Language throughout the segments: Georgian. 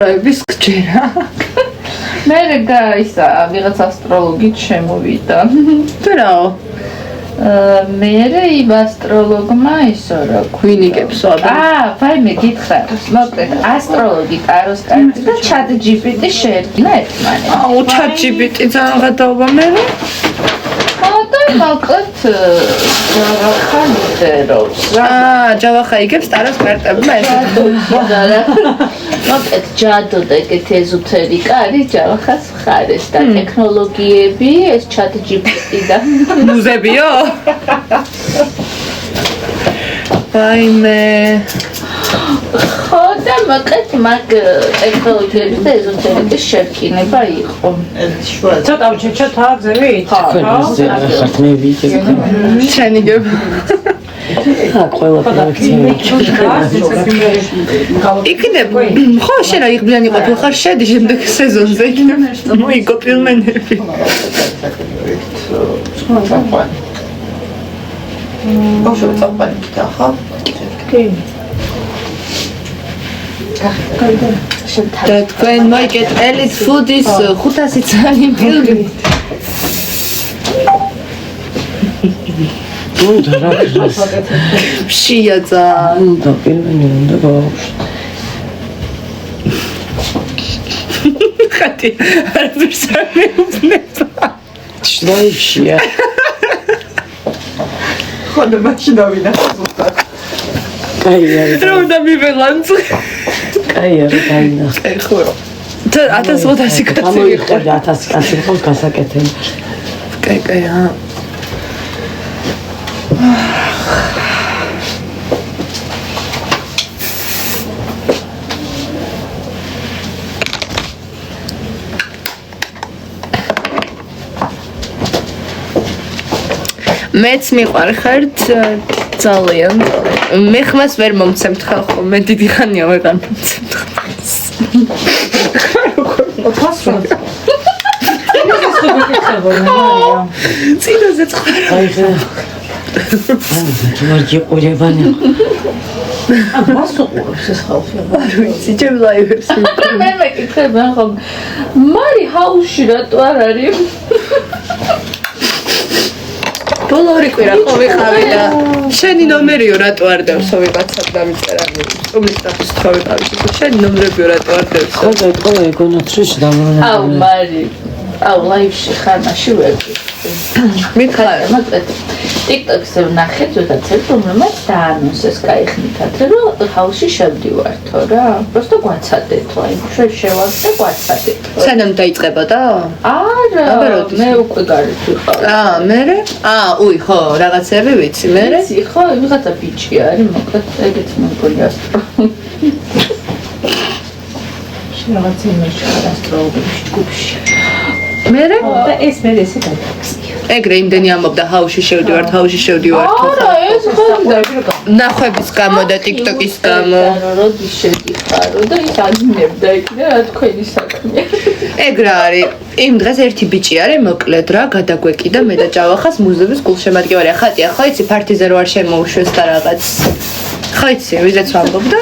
გჯერა. მე ისა ვიღაც ასტროლოგით შემოვიდა. რაო? მე იმ ასტროლოგმა ისო რა გვინიგებს ვაბა. ვაიმე გითხრა. მოკლედ ასტროლოგი ტაროს კარტი და ChatGPT შეერგინა ერთმანეთს. ChatGPT ძალიან გადაობა მე. მოკლედ ჯავახა ლიტერობს. ჯავახა იგებს ტაროს კარტებმა მოკლედ ჯადო და ეგეთი ეზოთერიკა არის ჯავახას მხარეს და ტექნოლოგიები ეს ChatGPT და მუზებიო? ვაიმე. ხო და მოკლედ მაგ ტექნოლოგიების და ეზოთერიკის შერკინება იყო. ცოტა უჩეჩოთა გზევით? ხარტმები შენი გებ. ყველა პროექტი. იქნებ, ხო შენ რა იღბლიანი ყოფილ ხარ შედი შემდეგ სეზონზე იქნებ. მოიგო ფილმენები. ბავშვი წაყვანი და ხო? კი. და თქვენ მოიგეთ Elite Food-ის 500 წელი ფილმი. უნდა რა ქრას. შია ძალიან. უნდა პირველი უნდა გავაუშვი. ხათი არაფერს არ მეუბნება. შრაიშია. ხო და მაშინ დავიდა ზუსტად. კაი არის. რა უნდა მივეღანცე? კაი არის დაინახე. ხო. 1500 კაცი. გამოიხედა 1000 კაცი ხო გასაკეთებელი. კაი. მეც მიყვარხართ ძალიან. მე ხმას ვერ მომცემთ ხალხო, მე დიდი ხანია ვეღარ მომცემთ ხმას. წინაზე ცხარა. აი ხე. ჯორჯი ყურებანი. მას უყურებს ეს ხალხი. არ ვიცი, ჩემ ლაივებს. მე მეკითხება ხომ მარი ჰაუსში რატო არ არის? ბოლო ორი კვირა ხო ვიყავი და შენი ნომერიო რატო არ დევსო ვიღაცად დამიწერა სტუმრის სტატუსით ხო ვიყავი შენი ნომრებიო რატო არ დევსო ხო და ყველა ეგონათრიში დამრონა. აუ მარი აუ ლაივში ხანაში ვერ მითხარ მოკლედ TikTok-ზე ვნახე ზოგადად რომელმაც დაანონსეს кайხნითად რომ ჰაუსში შევდივართო რა просто გვაცადეთ აი ჩვენ შევავდე გვაცადეთ სანამ დაიწყებოდა არა მე უკვე გარეთ ვიყავ მერე უი ხო რაღაცები ვიცი მერე ვიცი ხო ვიღაცა ბიჭი არის მოკლედ ეგეც მეგონი ასტროლოგი რაღაც იმაში ასტროლოგების ჯგუფში მერე და ეს მე ესე გადაგწია ეგრე იმდენი ამბობდა ჰაუსში შევდივართ არა ეს ხო ნახვების გამო და TikTok-ის გამო როდის შედიხარო და ის აგინებდა იქნა რა თქვენი საქმე ეგ რა არის იმ დღეს ერთი ბიჭი არის მოკლედ რა გადაგვეკიდა მე და ჯავახას მუზეუმის გულშემატკივარი ხატია ხო იცი ფართიზე რო არ შემოუშვეს და რაღაც ხო იცი ვიზეც ვამბობდა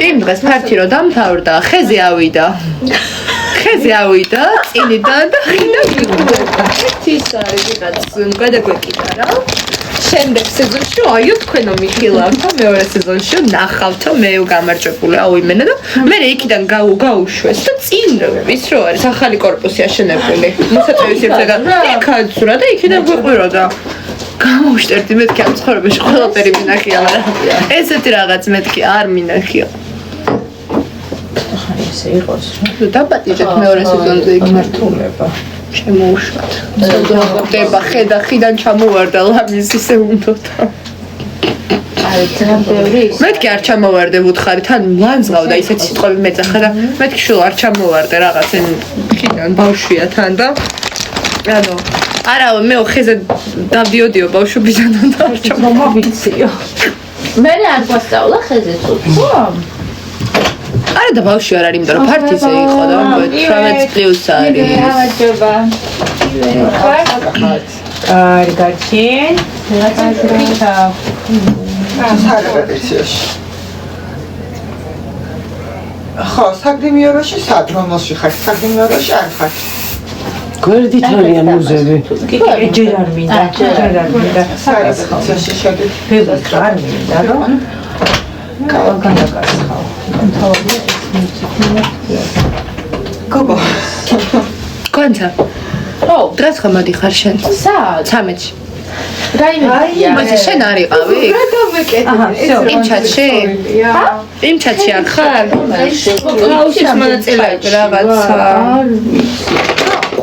იმ დღეს ფართი რო დამთავრდა ხეზე ავიდა წინიდან და ხიდა ის არის ვიღაც გადაგვეკიდა რა შემდეგ სეზონში აიო თქვენო მიხილავთო მეორე სეზონში ნახავთო მე გამარჯვებული აუ იმენა და მე იქიდან გაუშვეს და წინ ის რო არის ახალი корпуსი აშენებული მოსაწევის ერთად იქაცურა და იქიდან გვიყვიროდა გამოვშტერდი მეთქი ამ ცხოვრებაში ყველაფერი მინახია მაგრამ ესეთი რაღაც მეთქი არ მინახია ესე იყოს დაპატიჟეთ მეორე სეზონზე იქ მართულება შემოუშვათ ხდება ხედა ხიდან ჩამოვარდა ლამის ისე უნდოდა აი ძალიან ბევრი მეთქი არ ჩამოვარდე ვუთხარი თან ლანძღავდა ისეთი სიტყვები მეძახა და მეთქი შულ არ ჩამოვარდე რაღაც ხიდან ბავშვია თან და ანუ არა მე ხეზე დავდიოდიო ბავშვობიდან და არ მომავიციო მე არ გვასწავლა ხეზე ხო არა და ბავშვი არ არის იმიტომ რომ ფართიზე იყო და 18 პლუს არის გამარჯობა კარგაჩენ რაღაცა ხო, საგდიმიოროში სად რომელში ხარ? საგდიმიოროში არ ხარ. გვერდით არიან მუზები. კი, ჯერ არ მინდა. ჯერ არ მინდა. საგაზეთში შევიდეთ. ბევრად არ მინდა, რომ განაგარცხავ. თავადია ეს გოგო. კონცა. ო, დღეს ხომ მოდიხარ შენ? სად? 13-ში. რაიმეა? მოდი შენ არ იყავი? იმ ჩატში? იმ ჩატში არ ხარ? ხაუსის მონაწილეები რაღაცა.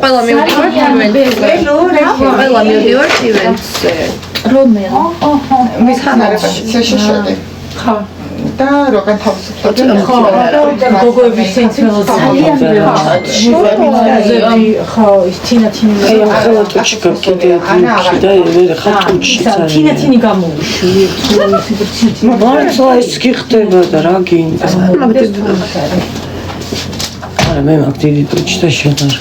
ყველა მივდივართ ივენტზე. ყველა მივდივართ ივენტზე. რომელი? მის ხანარებაში შეშოდი. ხო. და როგან თავისუფლად გოგოების სენცელოდი ძალიან მუზები ხო ის თინათინი ახლა ტუჩი გაკიდე და ვერ ხარ ტუჩი წარი. თინათინი გამოვიში მართლა ის კი ხდება და რა გინდა. არა მე მაგ დიდი ტუჩი და შენ არ.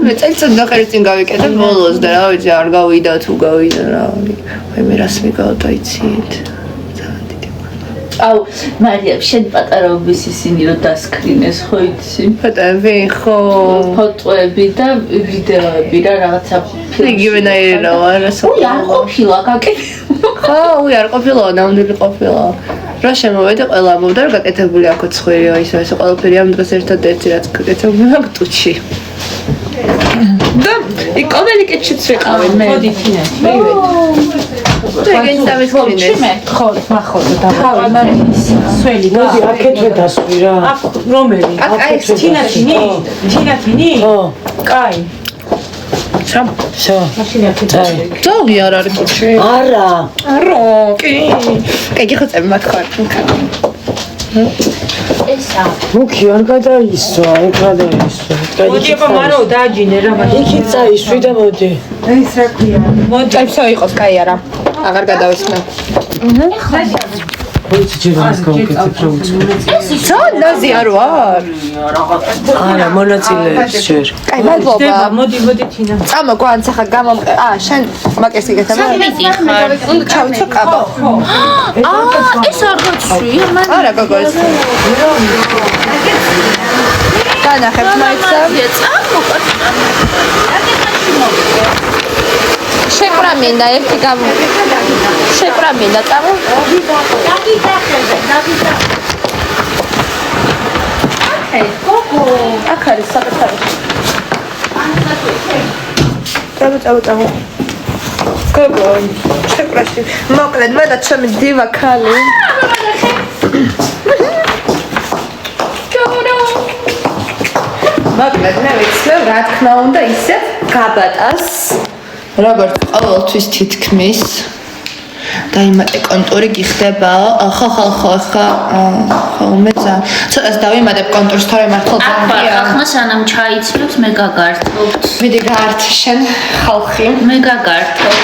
მე წელიწად ნახევარი წინ გავიკეთე ბოლოს და რა ვიცი არ გავიდა თუ გავიდა რა. აი მე რას მიგავდა იცით. აუ, მარიამ, შენ პატარაობის ისინი რომ დასკრინეს, ხო იცი? ფოტოები ხო. ფოტოები და ვიდეოები რა რაღაცა. იგივენაირი რა ვარ, ასე. უი, არ ყოფილა გაკეთე. ხო, უი არ ყოფილა, ნამდვილი ყოფილა. რა შემოვედი, ყველა მომდა რომ გაკეთებული აქვს ხვირი, ისე ყველაფერი ამ დღეს ერთადერთი რაც გაკეთებული აქვს ტუჩი. და იქ კომუნიკაციაშიც ვიყავი მე. მოდი თინათი მე ეგენ დავისკრინეს. ხო, ნახო და დავარ სველი მოდი აქეთვე დასვი რა. აქ რომელი? აი თინათინი? თინათინი? ხო. კაი. სამ. შო. მაშინ აქეთ. ძოგი არ არის ტუჩი. არა. არო, კი. კაი ხოწები მათ ხარ. ესა. მუქი არ გადაისვა, ეგ გადაისვა. მოდი აბა მარო დააჯინე რა მაშინ. იქით წაისვი და მოდი. ეს რა ქვია? მოდი. აი всё იყოს, კაი არა. აღარ გადავისმე. ვიცი ჯერ მას გავუკეთებ რა უცხო. ზონაზე არ ვარ. არა, მონაწილეებს ჯერ. კაი, მადლობა. მოდი თინა. წამო გვანც ახლა გამომყე. შენ მაკერს იგეთა მე. მიდიხარ. უნდა ჩავიცო კაბა. ეს არ გაცვი, არა გოგო ეს. განახებთ მაიცა. შეკრა მინდა ერთი გამ. შეკრა მინდა წამო. აქ არის საკუთარი. წამო. გოგო, შეკრაში. მოკლედ მე და ჩემი დივა ქალი. მოკლედ მე ვიცნობ რა თქმა უნდა ისე გაბატას. როგორც ყოველთვის თითქმის დაიმატე კონტური გიხდება ხო უმეცა ცოტას დავიმატებ კონტურს თორე მართლა აბა, ახლა სანამ ჩაიცვლებს მე გაგართობთ. მიდი გაართ შენ ხალხი მე გაგართობთ.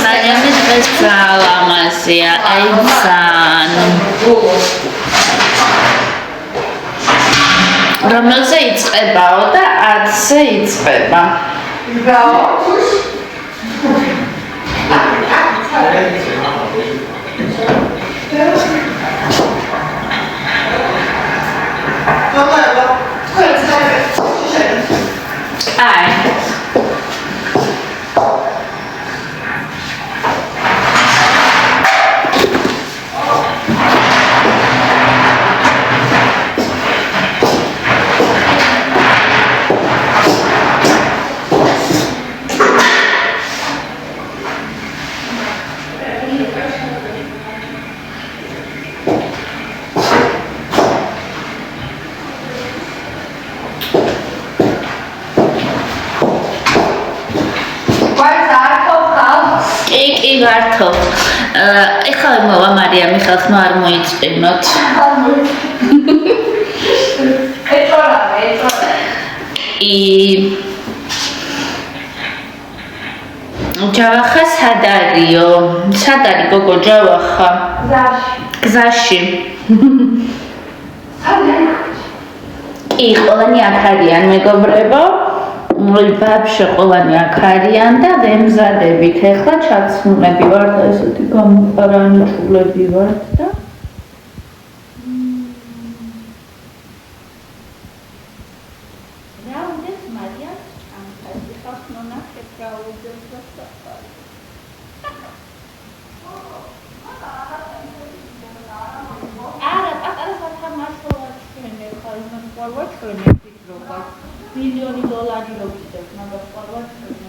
მარიამი დღეს ძალამაზია, აი ძალიან. რომელზე იწყებაო და 10-ზე იწყება. კი გართო. ეხლა მოვა მარიამი ხალხმა არ მოიწინოთ. ჯავახა სად არისო? სად არის გოგო ჯავახა? გზაში. კი, ყველანი აქ არიან მეგობრებო. ბაბშე ყველანი აქ არიან და ვემზადებით. ეხლა ჩაცმულები ვარ და ესეთი გამოყარანი ჩულები ვარ და მონახეთ რა უძებდა საფარი. არა, პატარა სათამაშოა ჩვენი ხარ, იმას ყურვა ჩვენი ფიქრობა. $1,000,000 რო გიძებ, მაგას ყურვა ჩვენი.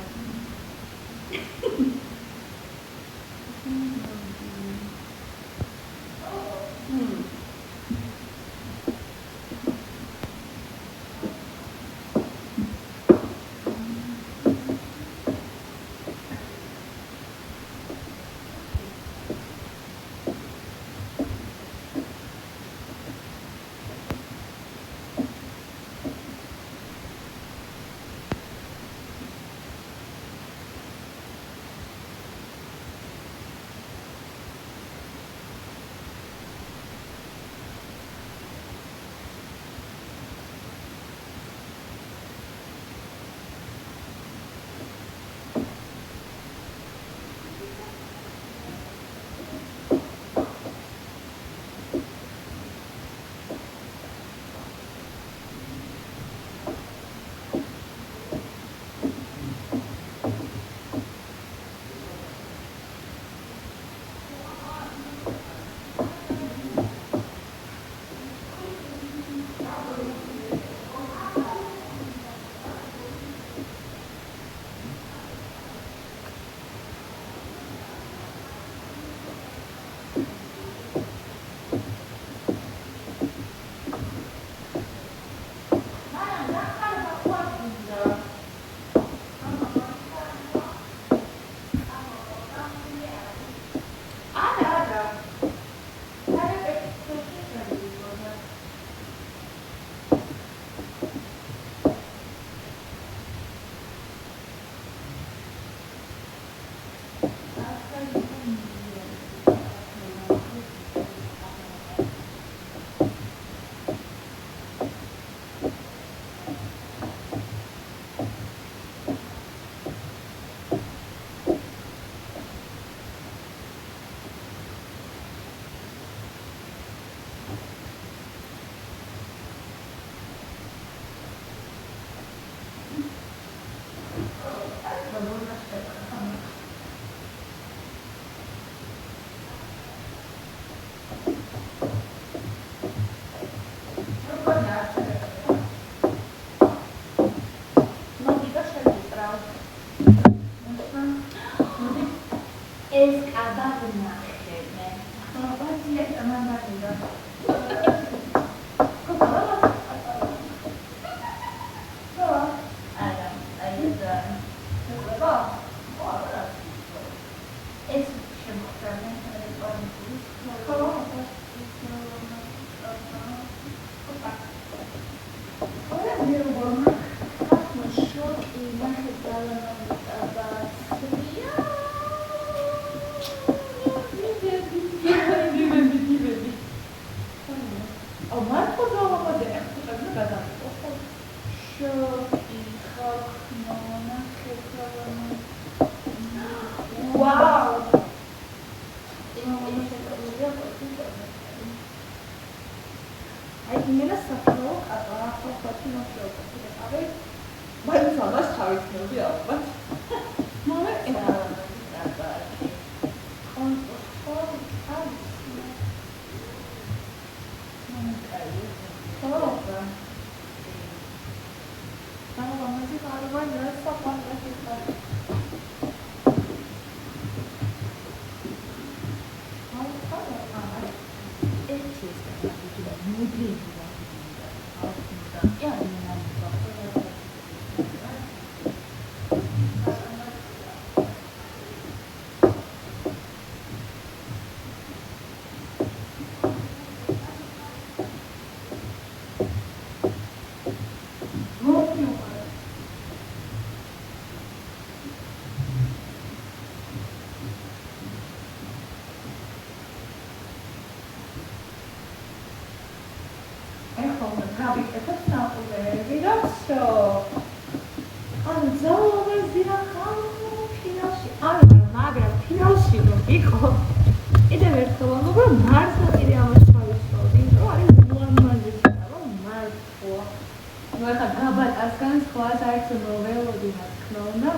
ახლა გაბატასგან სხვას არც მოველოდი რა თქმა უნდა.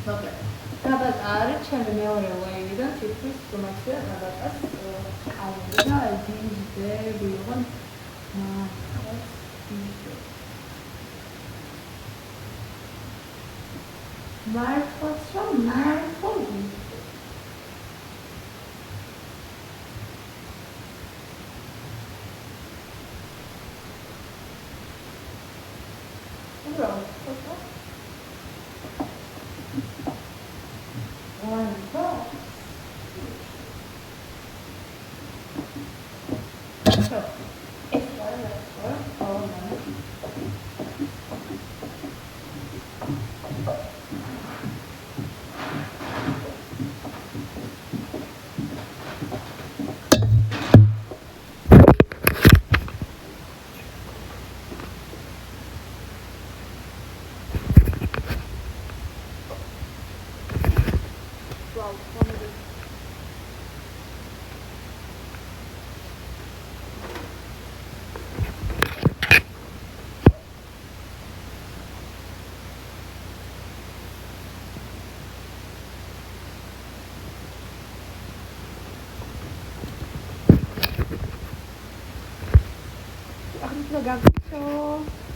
მოკლედ. გაბატა არის ჩემი მეორე ვაივიდან თითქოს უმაცია გაბატას კალენდარი და დინჯზე ვიღონ მართლაც რომ მართლობი Ach, nicht nur ganz so.